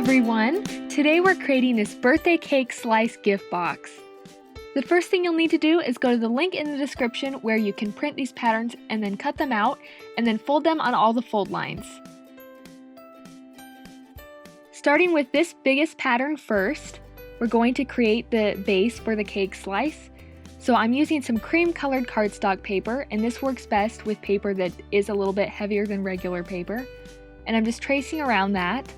everyone! Today we're creating this birthday cake slice gift box. The first thing you'll need to do is go to the link in the description where you can print these patterns and then cut them out and then fold them on all the fold lines. Starting with this biggest pattern first, we're going to create the base for the cake slice. So I'm using some cream colored cardstock paper, and this works best with paper that is a little bit heavier than regular paper. And I'm just tracing around that.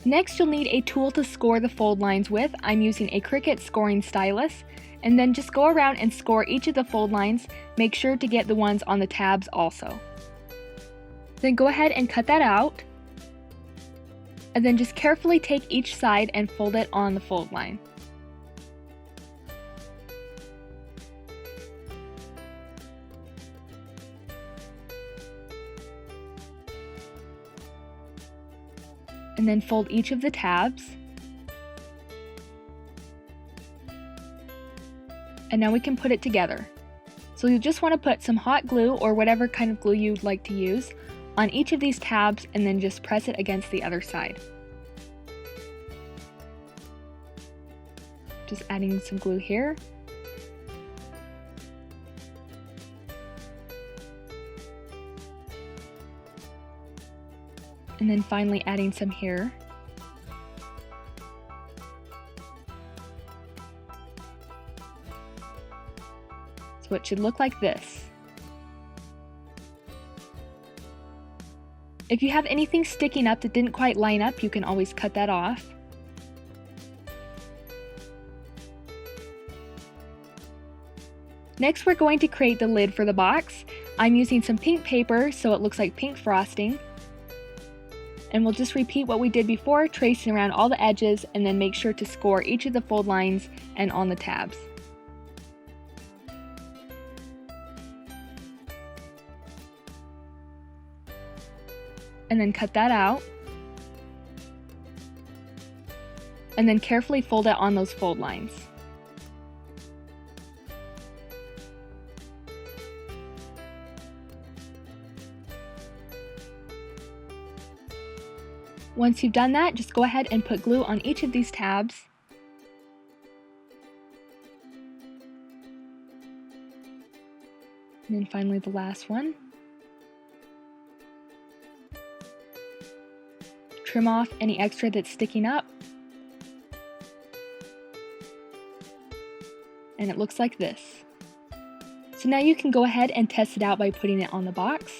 Next, you'll need a tool to score the fold lines with. I'm using a Cricut scoring stylus, and then just go around and score each of the fold lines. Make sure to get the ones on the tabs also. Then go ahead and cut that out, and then just carefully take each side and fold it on the fold line. And then fold each of the tabs. And now we can put it together. So you'll just want to put some hot glue or whatever kind of glue you'd like to use on each of these tabs and then just press it against the other side. Just adding some glue here. And then finally adding some here. So it should look like this. If you have anything sticking up that didn't quite line up, you can always cut that off. Next, we're going to create the lid for the box. I'm using some pink paper so it looks like pink frosting. And we'll just repeat what we did before, tracing around all the edges and then make sure to score each of the fold lines and on the tabs. And then cut that out. And then carefully fold it on those fold lines. Once you've done that, just go ahead and put glue on each of these tabs. And then finally the last one. Trim off any extra that's sticking up. And it looks like this. So now you can go ahead and test it out by putting it on the box.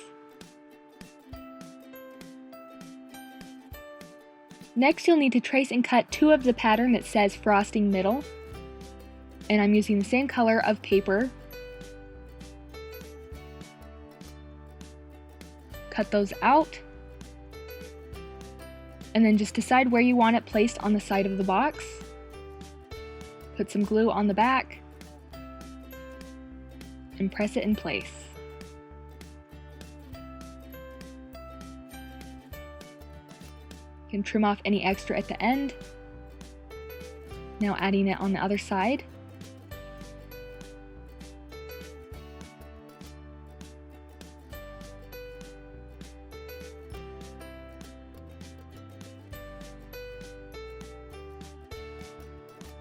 Next, you'll need to trace and cut two of the pattern that says frosting middle. And I'm using the same color of paper. Cut those out. And then just decide where you want it placed on the side of the box. Put some glue on the back. And press it in place. You can trim off any extra at the end. Now adding it on the other side.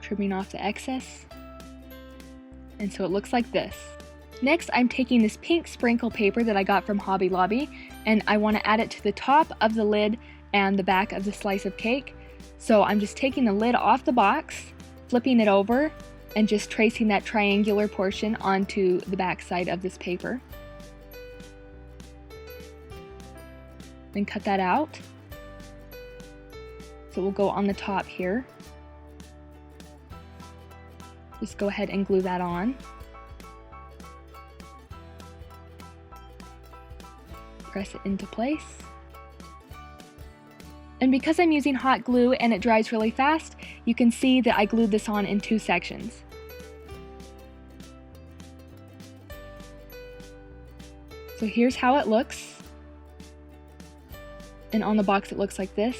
Trimming off the excess. And so it looks like this. Next, I'm taking this pink sprinkle paper that I got from Hobby Lobby, and I want to add it to the top of the lid and the back of the slice of cake. So I'm just taking the lid off the box, flipping it over, and just tracing that triangular portion onto the back side of this paper. Then cut that out. So it will go on the top here. Just go ahead and glue that on. Press it into place. And because I'm using hot glue and it dries really fast, you can see that I glued this on in two sections. So here's how it looks. And on the box it looks like this.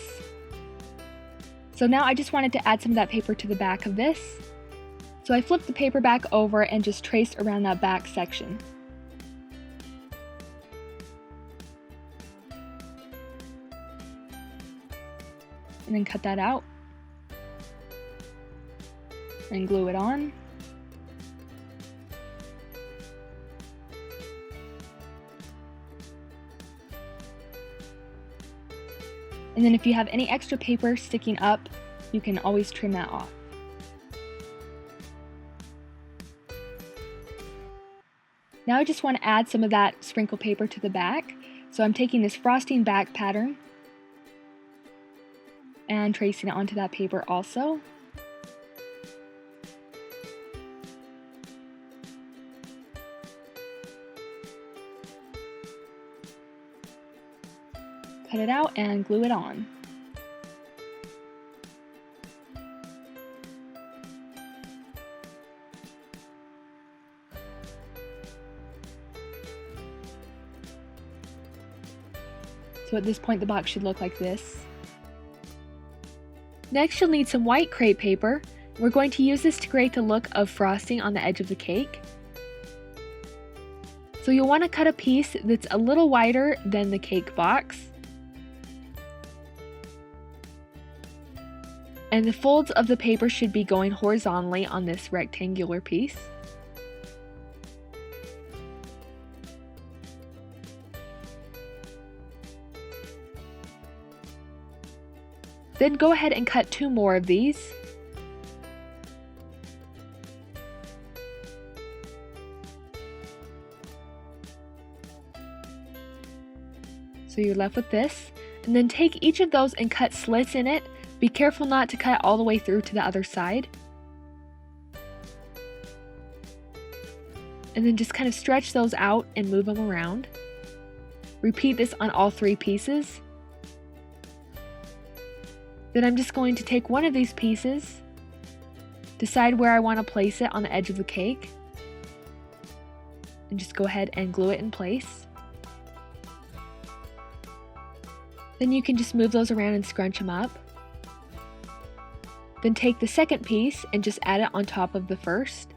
So now I just wanted to add some of that paper to the back of this. So I flipped the paper back over and just traced around that back section. and then cut that out and glue it on. And then if you have any extra paper sticking up, you can always trim that off. Now I just want to add some of that sprinkle paper to the back. So I'm taking this frosting back pattern and tracing it onto that paper also. Cut it out and glue it on. So at this point the box should look like this. Next you'll need some white crepe paper. We're going to use this to create the look of frosting on the edge of the cake. So you'll want to cut a piece that's a little wider than the cake box. And the folds of the paper should be going horizontally on this rectangular piece. Then go ahead and cut 2 more of these. So you're left with this, and then take each of those and cut slits in it. Be careful not to cut all the way through to the other side. And then just kind of stretch those out and move them around. Repeat this on all 3 pieces. Then I'm just going to take one of these pieces, decide where I want to place it on the edge of the cake, and just go ahead and glue it in place. Then you can just move those around and scrunch them up. Then take the second piece and just add it on top of the first.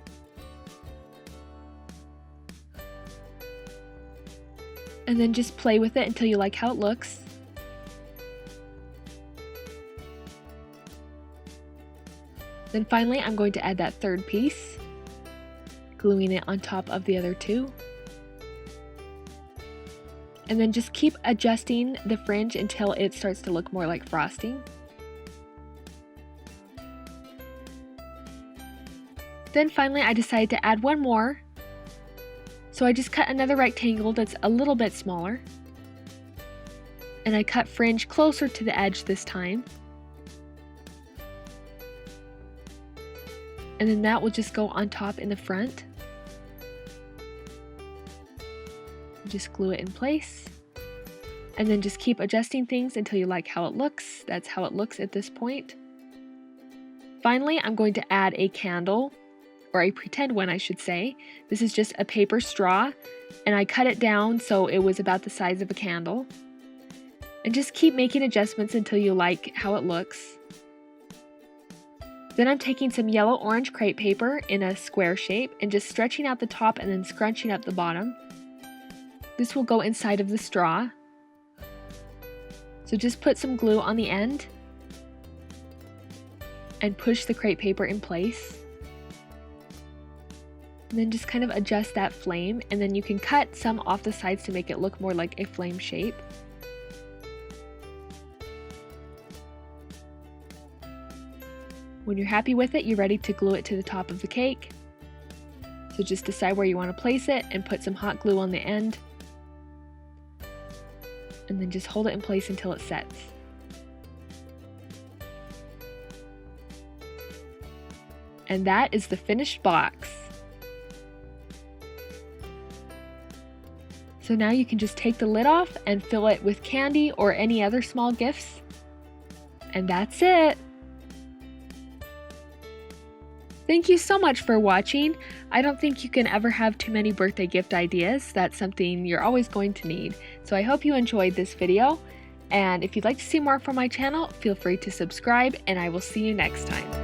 And then just play with it until you like how it looks. Then finally I'm going to add that third piece, gluing it on top of the other 2. And then just keep adjusting the fringe until it starts to look more like frosting. Then finally I decided to add one more. So I just cut another rectangle that's a little bit smaller. And I cut fringe closer to the edge this time. And then that will just go on top in the front. Just glue it in place. And then just keep adjusting things until you like how it looks. That's how it looks at this point. Finally, I'm going to add a candle, or a pretend one I should say. This is just a paper straw, and I cut it down so it was about the size of a candle. And just keep making adjustments until you like how it looks. Then I'm taking some yellow-orange crepe paper in a square shape and just stretching out the top and then scrunching up the bottom. This will go inside of the straw. So just put some glue on the end and push the crepe paper in place. And then just kind of adjust that flame, and then you can cut some off the sides to make it look more like a flame shape. When you're happy with it, you're ready to glue it to the top of the cake. So just decide where you want to place it and put some hot glue on the end. And then just hold it in place until it sets. And that is the finished box. So now you can just take the lid off and fill it with candy or any other small gifts. And that's it. Thank you so much for watching. I don't think you can ever have too many birthday gift ideas. That's something you're always going to need. So I hope you enjoyed this video. And if you'd like to see more from my channel, feel free to subscribe, and I will see you next time.